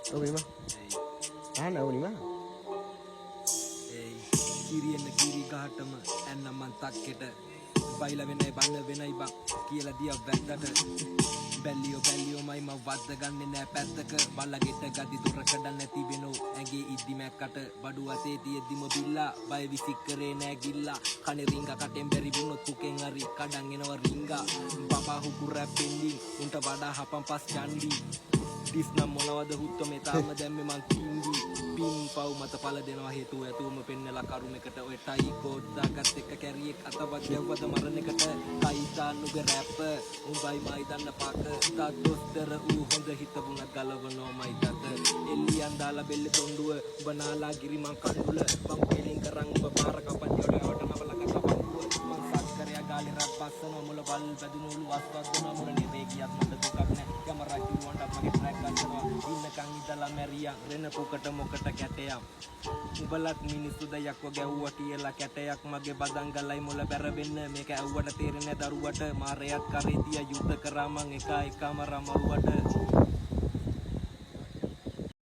Oh ima. Ana oh ima. Kiriyan kiri gahatama enna man takketa baila wenai banna wenai ba කියලා දිය වැද්දට බැල්ලියෝ මයි මව වද්ද ගන්නෙ නෑ පැත්තක බල්ලගෙට ගදි දොර කඩන්න නැති වෙනෝ ඇඟේ ඉද්දි මැක්කට බඩු අතේ තියෙද්දිම බිල්ලා බය විසික් කරේ නෑ ගිල්ලා කනේ රිංගා කටෙන් බැරි වුණොත් තුකෙන් හරි කඩන් එනවා රිංගා බබා හුකු රැප්පෙන්ඩි උන්ට වඩා හපන් පස් චන්ඩි දිස් නම් මොනවද හුත්ත මේ තාම දැම්මේ මං කින්දි පින් පව් මත පළ දෙනවා හේතුව ඇතුවම පෙන්නලා කරුමකට ඔය ටයි කෝඩ් දාගත් එක කැරියෙක් අතවත් ගැව්වද මරණයකට කයිතානුගේ රැප් උඹයි මයි දන්න පාක තා දොස්තර ඌ හොඳ හිතපුණ ගලවනෝ මයි දත එල්ලියන් දාලා බෙල්ල තොණ්ඩුව උඹ නාලා ගිරි මං කණ්ඩුල මං පෙලින් කරන් උඹ පාර කපන්ටි ඔඩවට නවලක කපන්දුව මං සක්කරයා ගාලේ රැප් බස්සනවා මුල බල් බැදුනෝලු අස්වද්දනවා මුල නෙවේ ගියත් මට දුකක් නෑ කැමරා කිව්වන්ට මගේ ට්‍රැක් ගන්නවා ඉන්නකන් ඉඳලා මැරියා රෙන පුකට මොකට කැටයක් උඹලත් මිනිස්සු දයක් ගැව්වා කියලා කැටයක් මගේ බදන් ගලයි මුල බැරවෙන්න මේක ඇව්වට තේරෙන්නේ දරුවට මාරයක් කරේ තියා යුද්ධ කරා මං එක එකම රමරුවට